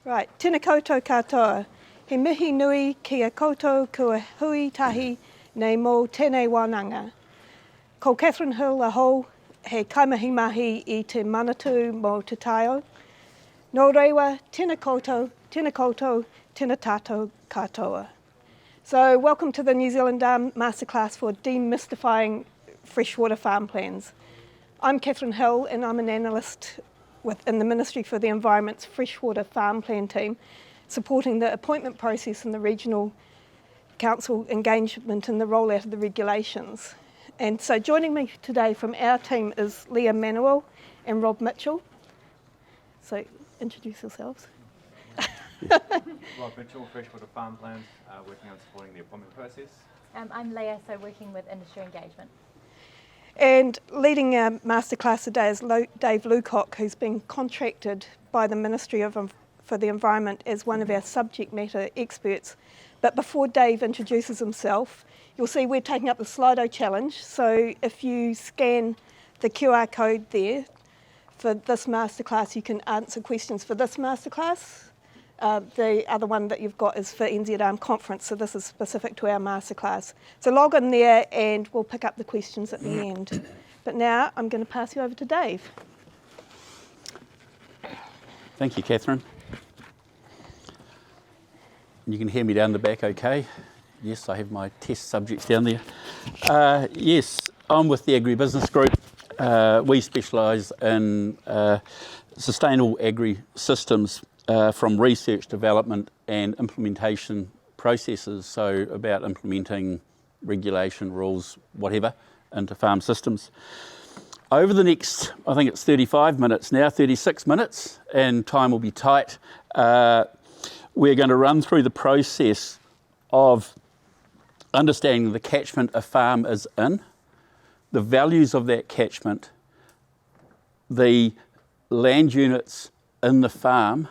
Right, tēnā koutou katoa. He mihi nui ki a koutou kua hui tahi nei mō tēnei wānanga. Ko Catherine Hill aho, he kaimahi mahi I te manatu mō te taio. Nō rewa, tēnā koutou, tēnā tātou katoa. So welcome to the New Zealand Masterclass for Demystifying Freshwater Farm Plans. I'm Catherine Hill and I'm an analyst within the Ministry for the Environment's Freshwater Farm Plan team, supporting the appointment process and the regional council engagement in the rollout of the regulations. And so joining me today from our team is Leah Manuel and Rob Mitchell. So introduce yourselves. Rob Mitchell, Freshwater Farm Plans, working on supporting the appointment process. I'm Leah, so working with industry engagement. And leading our masterclass today is Dave Lucock, who's been contracted by the Ministry for the Environment as one of our subject matter experts. But before Dave introduces himself, you'll see we're taking up the Slido challenge. So if you scan the QR code there for this masterclass, you can answer questions for this masterclass. The other one that you've got is for NZARM conference, so this is specific to our masterclass. So log in there and we'll pick up the questions at the end. But now I'm going to pass you over to Dave. Thank you, Catherine. You can hear me down the back okay? Yes, I have my test subjects down there. Yes, I'm with the Agribusiness Group. We specialise in sustainable agri systems from research, development and implementation processes, so about implementing regulation, rules, whatever, into farm systems. Over the next, I think it's 35 minutes now, 36 minutes, and time will be tight, we're going to run through the process of understanding the catchment a farm is in, the values of that catchment, the land units in the farm,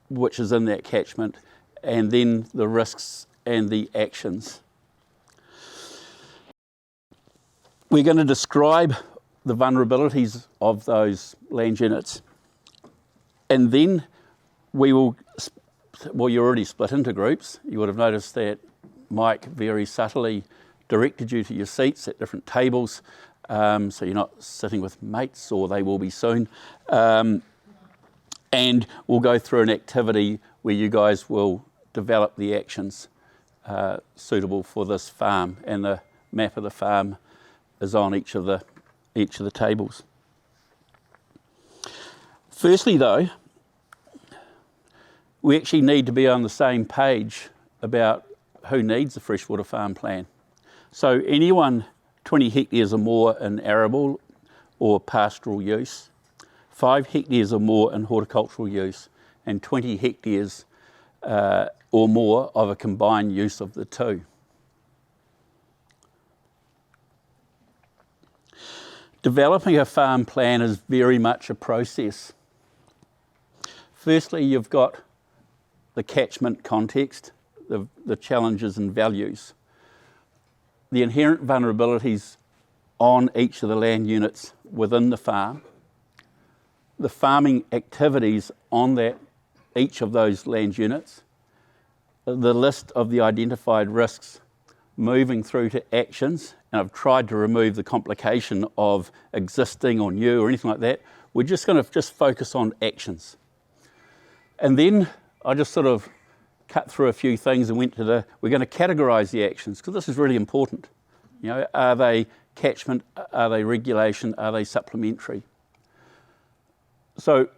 which is in that catchment, and then the risks and the actions. We're going to describe the vulnerabilities of those land units, and then we will, well, you're already split into groups. You would have noticed that Mike very subtly directed you to your seats at different tables, so you're not sitting with mates, or they will be soon. And we'll go through an activity where you guys will develop the actions suitable for this farm, and the map of the farm is on each of the tables. Firstly though, we actually need to be on the same page about who needs a freshwater farm plan. So anyone 20 hectares or more in arable or pastoral use, 5 hectares or more in horticultural use, and 20 hectares or more of a combined use of the two. Developing a farm plan is very much a process. Firstly, you've got the catchment context, the challenges and values, the inherent vulnerabilities on each of the land units within the farm, the farming activities on each of those land units, the list of the identified risks, moving through to actions, and I've tried to remove the complication of existing or new or anything like that. We're just going to focus on actions. And then I just sort of cut through a few things and went to we're going to categorise the actions, because this is really important. You know, are they catchment, are they regulation, are they supplementary? So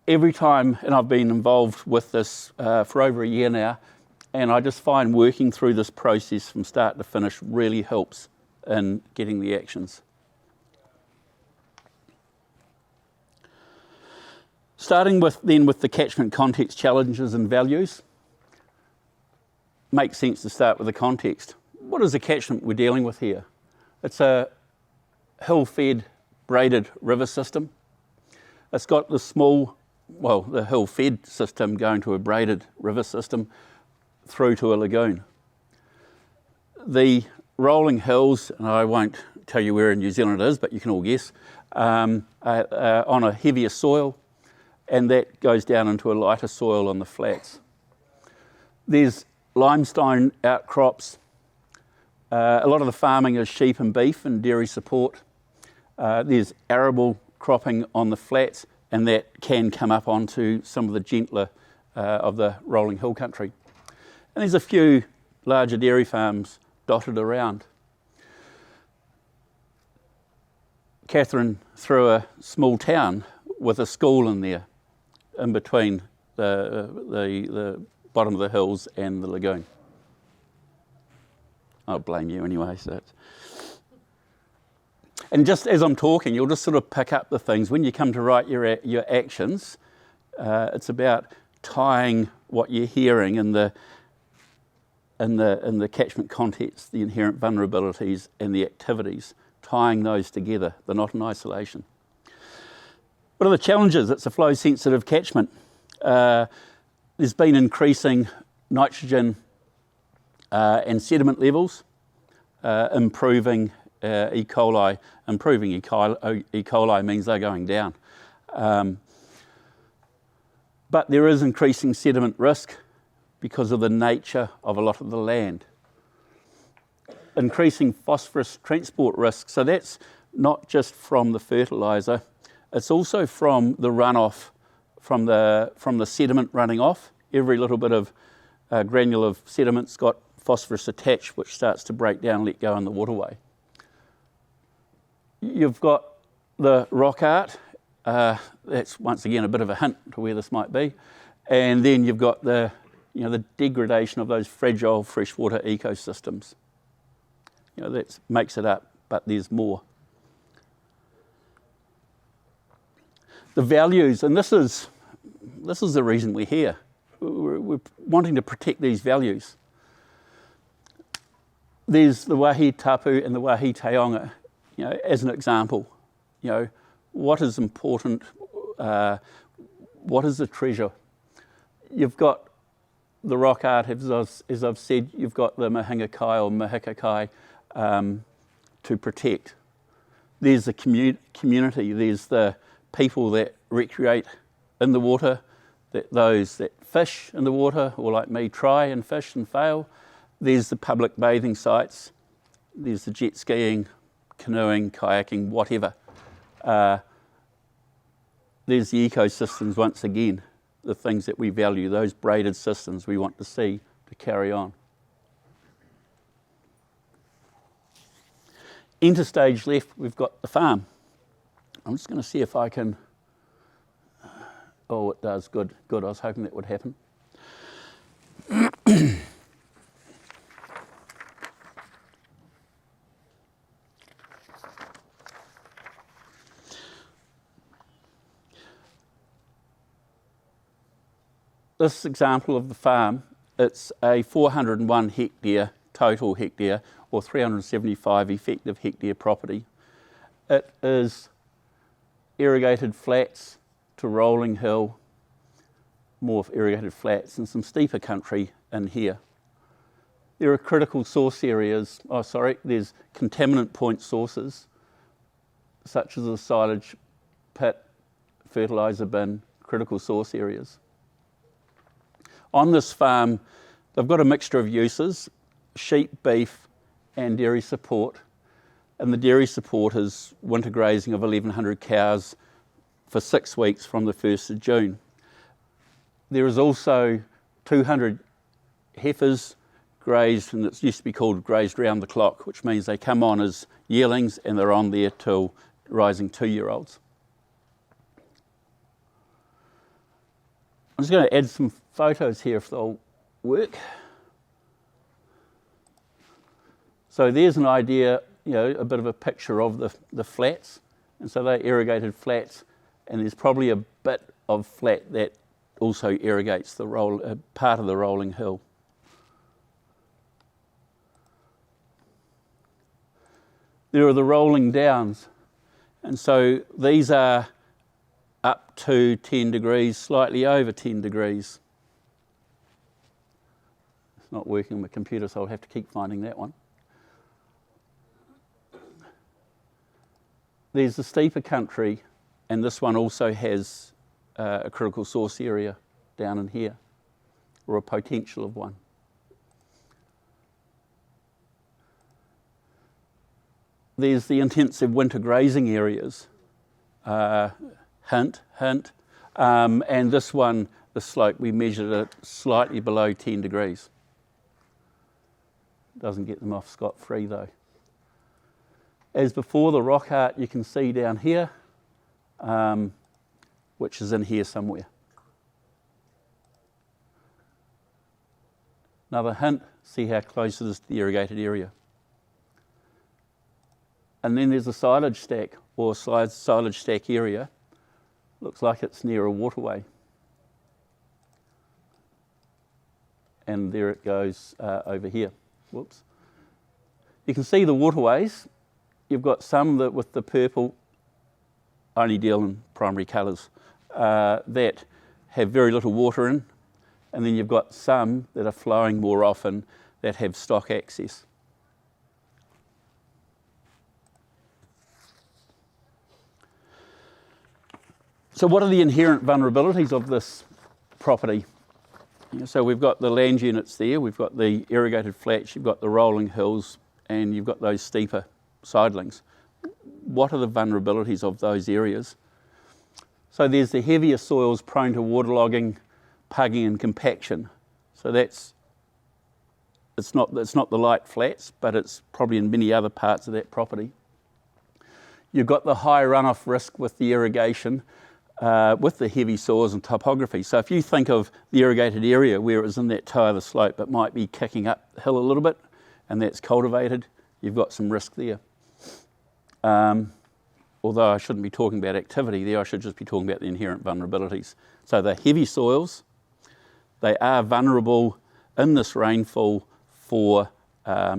every time, and I've been involved with this for over a year now, and I just find working through this process from start to finish really helps in getting the actions. Starting with the catchment context, challenges and values, makes sense to start with the context. What is the catchment we're dealing with here? It's a hill-fed braided river system. It's got the the hill-fed system going to a braided river system through to a lagoon. The rolling hills, and I won't tell you where in New Zealand it is, but you can all guess, on a heavier soil, and that goes down into a lighter soil on the flats. There's limestone outcrops. A lot of the farming is sheep and beef and dairy support. There's arable cropping on the flats, and that can come up onto some of the gentler of the rolling hill country. And there's a few larger dairy farms dotted around. Catherine threw a small town with a school in there, in between the bottom of the hills and the lagoon. I'll blame you anyway. And just as I'm talking, you'll just sort of pick up the things. When you come to write your actions, it's about tying what you're hearing in the catchment context, the inherent vulnerabilities and the activities, tying those together. They're not in isolation. What are the challenges? It's a flow-sensitive catchment. There's been increasing nitrogen and sediment levels, improving E. coli. Improving E. coli means they're going down. But there is increasing sediment risk because of the nature of a lot of the land. Increasing phosphorus transport risk. So that's not just from the fertiliser, it's also from the runoff, from the sediment running off. Every little bit of granule of sediment's got phosphorus attached, which starts to break down and let go in the waterway. You've got the rock art. That's once again a bit of a hint to where this might be. And then you've got the degradation of those fragile freshwater ecosystems. That makes it up, but there's more. The values, and this is the reason we're here. We're wanting to protect these values. There's the wahi tapu and the wahi taonga, as an example. What is important? What is the treasure? You've got the rock art, as I've said. You've got the mahingakai or mahikakai to protect. There's the community. There's the people that recreate in the water, those that fish in the water, or like me, try and fish and fail. There's the public bathing sites. There's the jet skiing, canoeing, kayaking, whatever. There's the ecosystems once again, the things that we value, those braided systems we want to see to carry on. Interstage left, we've got the farm. I'm just going to see if I can... Oh, it does. Good. I was hoping that would happen. This example of the farm, it's a 401 hectare total hectare, or 375 effective hectare property. It is irrigated flats to rolling hill, more irrigated flats, and some steeper country in here. There are critical source areas, there's contaminant point sources, such as the silage pit, fertiliser bin, critical source areas. On this farm, they've got a mixture of uses: sheep, beef, and dairy support. And the dairy support is winter grazing of 1,100 cows for 6 weeks from the 1st of June. There is also 200 heifers grazed, and it used to be called grazed round the clock, which means they come on as yearlings and they're on there till rising 2-year-olds. I'm just going to add some photos here if they'll work. So there's an idea, a bit of a picture of the flats. And so they're irrigated flats, and there's probably a bit of flat that also irrigates the part of the rolling hill. There are the rolling downs. And so these are up to 10 degrees, slightly over 10 degrees. It's not working on my computer, so I'll have to keep finding that one. There's the steeper country, and this one also has a critical source area down in here, or a potential of one. There's the intensive winter grazing areas, hint, and this one, the slope, we measured it slightly below 10 degrees. Doesn't get them off scot-free though. As before, the rock art you can see down here, which is in here somewhere. Another hint, see how close it is to the irrigated area. And then there's a silage stack, or silage stack area. Looks like it's near a waterway. And there it goes over here. Whoops. You can see the waterways. You've got some that with the purple, only deal in primary colours, that have very little water in. And then you've got some that are flowing more often that have stock access. So what are the inherent vulnerabilities of this property? So we've got the land units there, we've got the irrigated flats, you've got the rolling hills, and you've got those steeper sidelings. What are the vulnerabilities of those areas? So there's the heavier soils prone to waterlogging, pugging and compaction. So it's not the light flats, but it's probably in many other parts of that property. You've got the high runoff risk with the irrigation, with the heavy soils and topography. So if you think of the irrigated area where it was in that toe of the slope, it might be kicking up the hill a little bit, and that's cultivated, you've got some risk there. Although I shouldn't be talking about activity there, I should just be talking about the inherent vulnerabilities. So the heavy soils, they are vulnerable in this rainfall for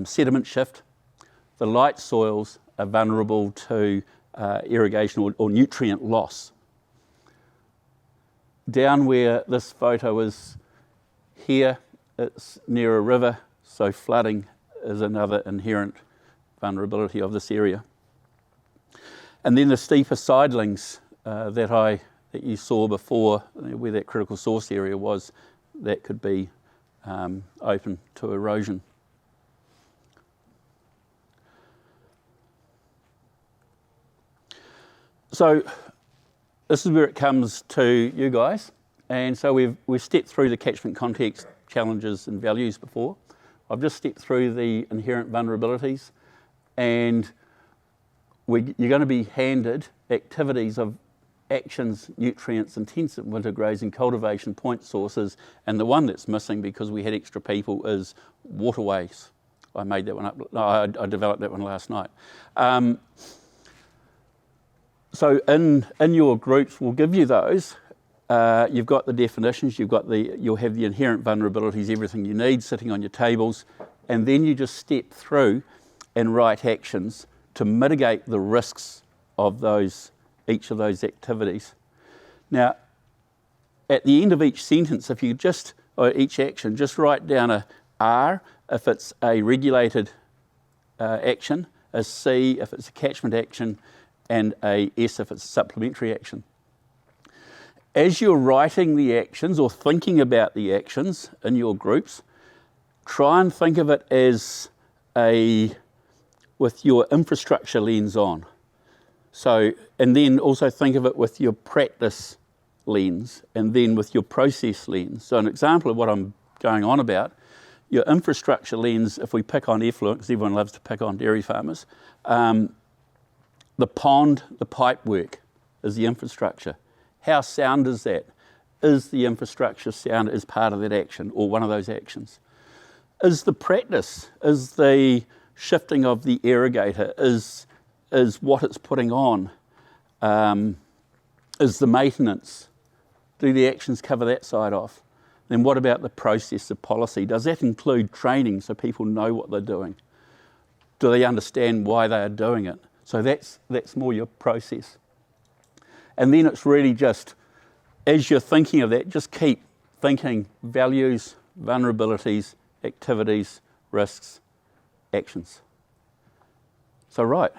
sediment shift. The light soils are vulnerable to irrigation or nutrient loss. Down where this photo is here, it's near a river, so flooding is another inherent vulnerability of this area. And then the steeper sidelings that you saw before, where that critical source area was, that could be open to erosion. So this is where it comes to you guys. And so we've stepped through the catchment context, challenges and values before. I've just stepped through the inherent vulnerabilities, and you're going to be handed activities of actions, nutrients, intensive winter grazing, cultivation, point sources, and the one that's missing because we had extra people is waterways. I made that one up. No, I developed that one last night. So in your groups, we'll give you those. You've got the definitions, you'll have the inherent vulnerabilities, everything you need sitting on your tables, and then you just step through and write actions to mitigate the risks of each of those activities. Now, at the end of each sentence, if you or each action, just write down a R if it's a regulated action, a C if it's a catchment action, and a S if it's a supplementary action. As you're writing the actions or thinking about the actions in your groups, try and think of it as with your infrastructure lens on. So, and then also think of it with your practice lens and then with your process lens. So an example of what I'm going on about, your infrastructure lens, if we pick on effluent, because everyone loves to pick on dairy farmers, the pond, the pipe work is the infrastructure. How sound is that? Is the infrastructure sound as part of that action or one of those actions? Is the practice, is the shifting of the irrigator, is what it's putting on, is the maintenance, do the actions cover that side off? Then what about the process of policy? Does that include training so people know what they're doing? Do they understand why they are doing it? So that's more your process. And then it's really just, as you're thinking of that, just keep thinking values, vulnerabilities, activities, risks, actions. So right.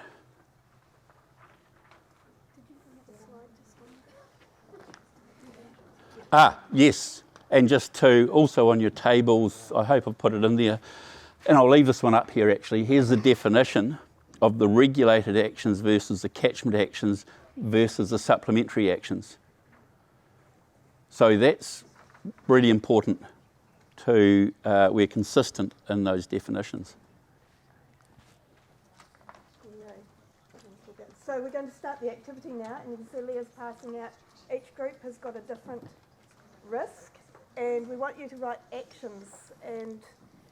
Yes, and just to, also on your tables, I hope I've put it in there, and I'll leave this one up here actually. Here's the definition of the regulated actions versus the catchment actions versus the supplementary actions. So that's really important to, we're consistent in those definitions. So we're going to start the activity now, and you can see Leah's passing out. Each group has got a different risk, and we want you to write actions and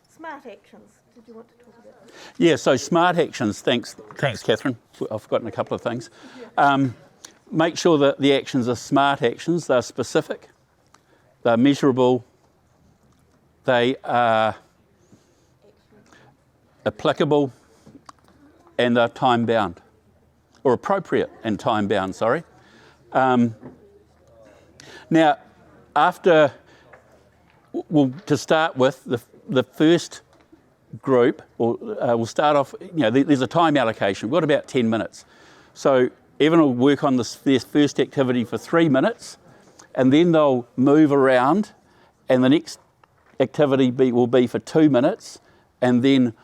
smart actions. Did you want to talk about that? Yeah, so smart actions, thanks Catherine. I've forgotten a couple of things. Make sure that the actions are smart actions, they're specific, they're measurable, they are applicable, and they're time bound, or appropriate and time bound, sorry. Now, after, well, to start with, the first group, we'll start off, there's a time allocation. We've got about 10 minutes. So Evan will work on this first activity for 3 minutes, and then they'll move around, and the next activity will be for 2 minutes, and then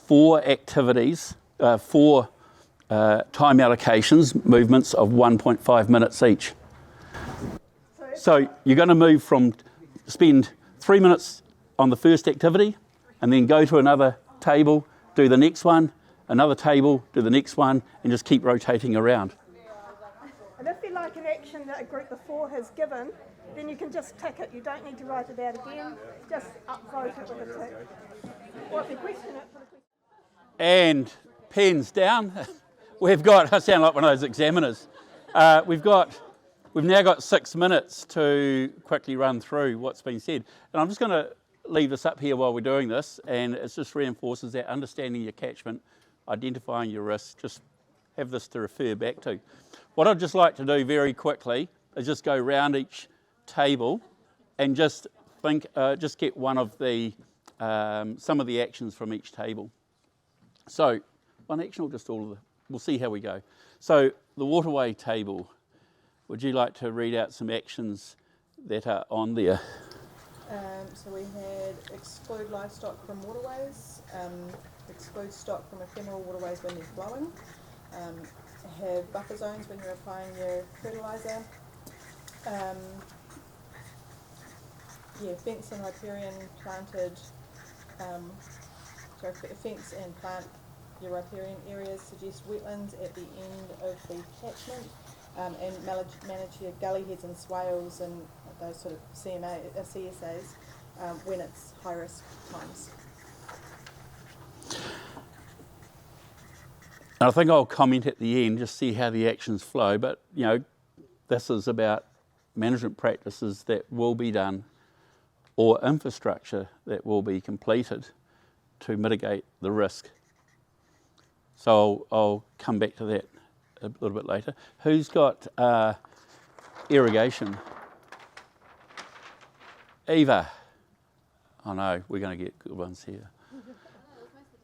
4 activities, 4 time allocations, movements of 1.5 minutes each. So you're going to move from, spend 3 minutes on the first activity, and then go to another table, do the next one, another table, do the next one, and just keep rotating around. And if you like an action that a group before has given, then you can just tick it. You don't need to write it out again, just upvote it with a tick. Or if you question it, put a question. And pens down. We've got, I sound like one of those examiners. We've now got 6 minutes to quickly run through what's been said. And I'm just going to leave this up here while we're doing this, and it just reinforces that understanding your catchment, identifying your risks, just have this to refer back to. What I'd just like to do very quickly is just go round each table and just think, just get one of the, some of the actions from each table. So, one action or just all of them? We'll see how we go. So, the waterway table. Would you like to read out some actions that are on there? So we had exclude livestock from waterways, exclude stock from ephemeral waterways when they're flowing, have buffer zones when you're applying your fertiliser, fence and riparian planted, fence and plant your riparian areas, suggest wetlands at the end of the catchment, and manage your gully heads and swales and those sort of CSAs when it's high risk times. And I think I'll comment at the end, just see how the actions flow, but this is about management practices that will be done or infrastructure that will be completed to mitigate the risk. So I'll come back to that a little bit later. Who's got irrigation? Eva. I know, we're going to get good ones here. So in terms of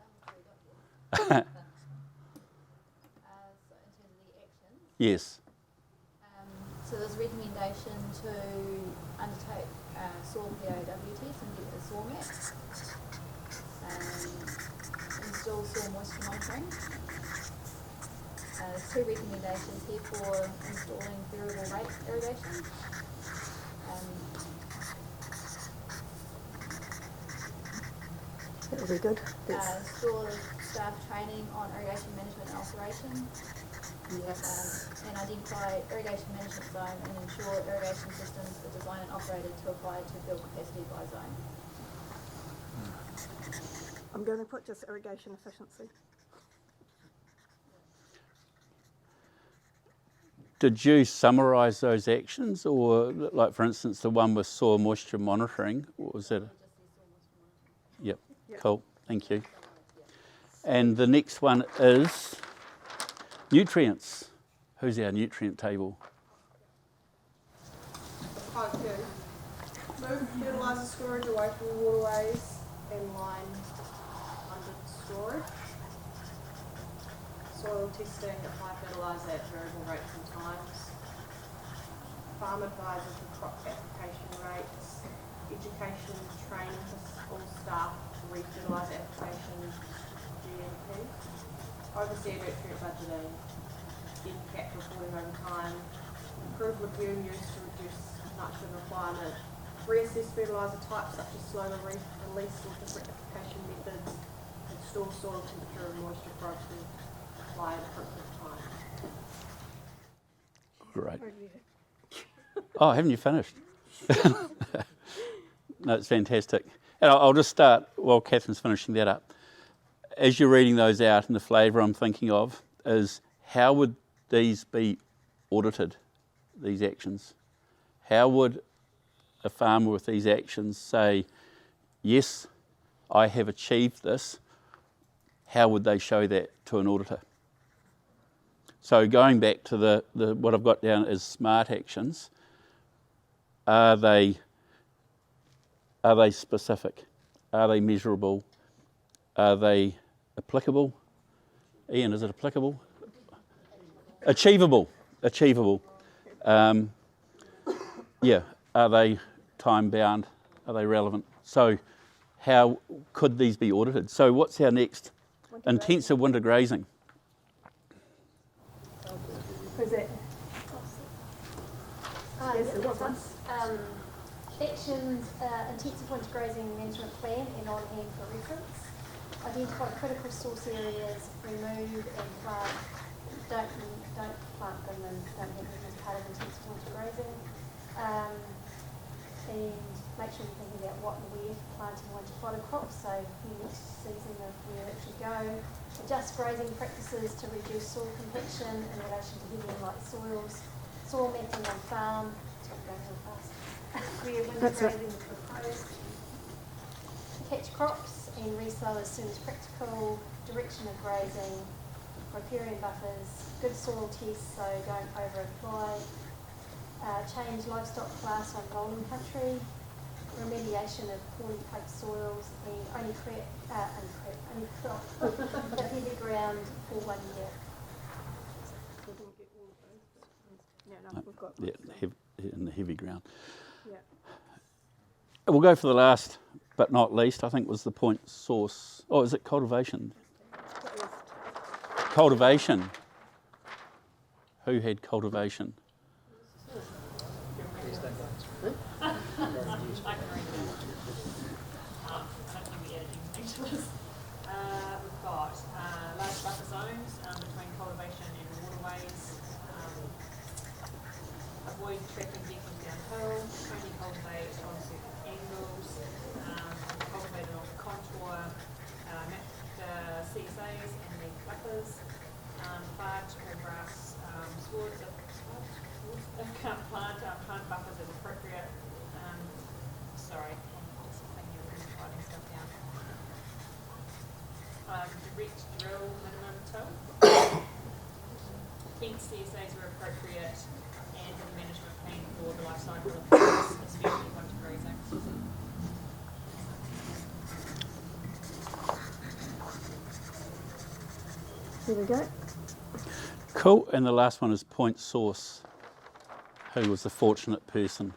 the actions, Yes. so there's a recommendation to undertake soil POW test and get the soil map, install soil moisture monitoring. There's 2 recommendations here for installing variable rate irrigation. That would be good. Install staff training on irrigation management and operation. Yes. And identify irrigation management zone and ensure irrigation systems are designed and operated to apply to field capacity by zone. I'm going to put just irrigation efficiency. Did you summarise those actions, or like for instance the one with soil moisture monitoring? What was that? Yep. Cool, thank you. And the next one is nutrients. Who's our nutrient table? Move fertiliser storage away from waterways and line under storage. Soil testing, apply fertiliser at variable rates and times. farm advisors and crop application rates, education and training for all staff to re-fertilise applications, GMP, oversee nutrient budgeting, NCAP reporting over time, improve lagoon use to reduce nitrogen requirement, reassess fertiliser types such as slow release or different application methods, and store soil temperature and moisture for to apply at appropriate time. Great. Oh, haven't you finished? No, it's fantastic. And I'll just start while Catherine's finishing that up. As you're reading those out, and the flavour I'm thinking of is, how would these be audited, these actions? How would a farmer with these actions say, yes, I have achieved this? How would they show that to an auditor? So going back to the what I've got down as smart actions, are they specific? Are they measurable? Are they applicable? Ian, is it applicable? Achievable. Yeah, are they time bound? Are they relevant? So how could these be audited? So what's our next? Intensive winter grazing. Who's that? Yes, what's one? Actions, intensive winter grazing management plan and on hand for reference. Identify critical source areas, remove and plant. Don't plant them and don't have them as part of intensive winter grazing. And make sure you're thinking about what and where for planting winter fodder crops, so the next season of where it should go. Adjust grazing practices to reduce soil compaction in relation to heavy and light soils. Soil mapping on farm. Sorry, going real fast. Where winter grazing is proposed. Catch crops and resow as soon as practical. Direction of grazing. Riparian buffers. Good soil tests, so don't over-apply. Change livestock class on rolling country. Remediation of poorly poked soils and only crop the heavy ground for 1 year. We didn't get all of those. No, we've got Yeah, in the heavy ground. Yeah. We'll go for the last but not least, I think, was the point source. Oh, is it cultivation? Cultivation. Who had cultivation? We've got large buffer zones between cultivation and waterways. Avoid trapping vehicles downhill. Only cultivate on certain angles. Cultivate along the contour. Mapped CSAs and leaf buffers. Plant or grass swords. Can't plant buffers as appropriate. Sorry, I'm just thinking of writing stuff down. Direct drill minimum till. Fence CSAs were appropriate, and the management plan for the life cycle of crops, especially winter grazing. Here we go. Cool, and the last one is point source. Who was the fortunate person?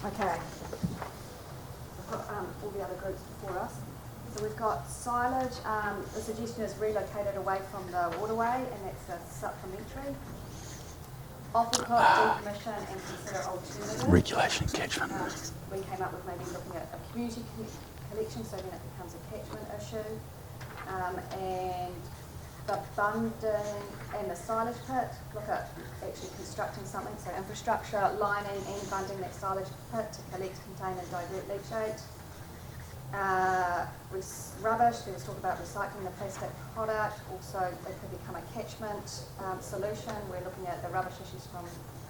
Okay. We've got all the other groups before us. So we've got silage. The suggestion is relocated away from the waterway, and that's a supplementary. Offal crop, decommission, and consider alternatives. Regulation catchment. We came up with maybe looking at a community collection, so then it becomes a catchment issue. And the bunding and the silage pit, look at actually constructing something, so infrastructure, lining and bunding that silage pit to collect, contain and divert leachate. Rubbish, there was talk about recycling the plastic product, also it could become a catchment solution. We're looking at the rubbish issues from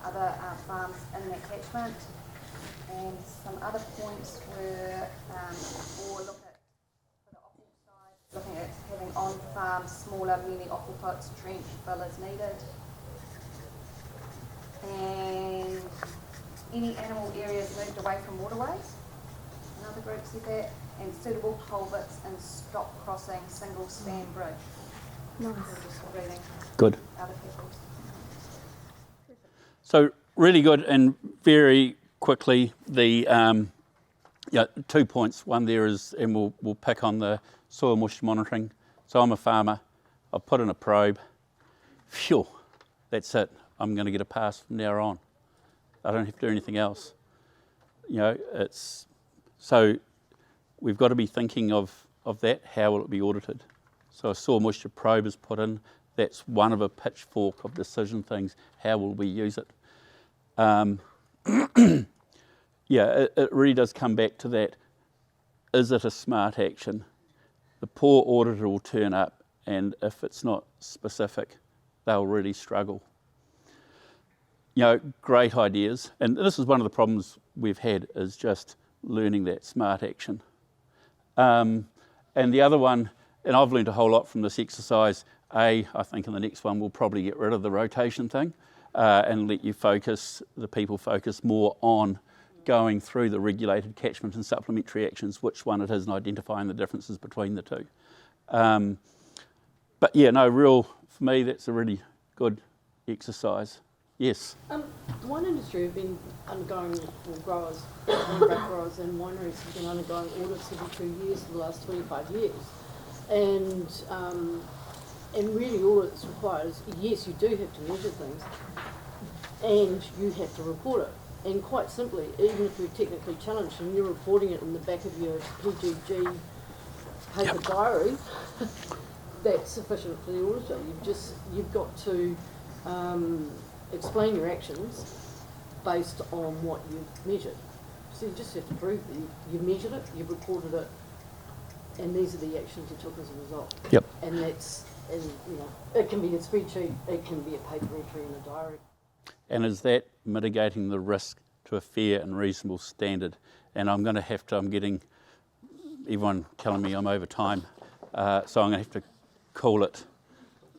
other farms in that catchment. And some other points were, or look at looking at having on-farm smaller mini offal pots, trench fill as needed. And any animal areas moved away from waterways. Another group said that. And suitable culverts and stop crossing single span bridge. Nice. Just reading Good. other people's. So really good, and very quickly, the 2 points. One there is, and we'll pick on the soil moisture monitoring. So I'm a farmer. I've put in a probe. Phew, that's it. I'm going to get a pass from now on. I don't have to do anything else. So we've got to be thinking of that. How will it be audited? So a soil moisture probe is put in. That's one of a pitchfork of decision things. How will we use it? It really does come back to that. Is it a smart action? The poor auditor will turn up, and if it's not specific, they'll really struggle. Great ideas, and this is one of the problems we've had, is just learning that smart action. And the other one, and I've learned a whole lot from this exercise. I think in the next one we'll probably get rid of the rotation thing and let the people focus more on going through the regulated catchment and supplementary actions, which one it is, and identifying the differences between the two. For me, that's a really good exercise. Yes? The wine industry have been undergoing, growers, growers and wineries have been undergoing audits every 2 years for the last 25 years. And really all it's required is, yes, you do have to measure things, and you have to report it. And quite simply, even if you're technically challenged and you're reporting it in the back of your PGG paper diary, that's sufficient for the auditor. You've got to explain your actions based on what you've measured. So you just have to prove that you've measured it, you've reported it, and these are the actions you took as a result. Yep. And it can be a spreadsheet, it can be a paper entry in a diary. And is that mitigating the risk to a fair and reasonable standard? And I'm getting everyone telling me I'm over time, so I'm going to have to call it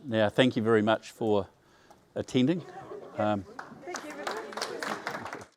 now. Thank you very much for attending.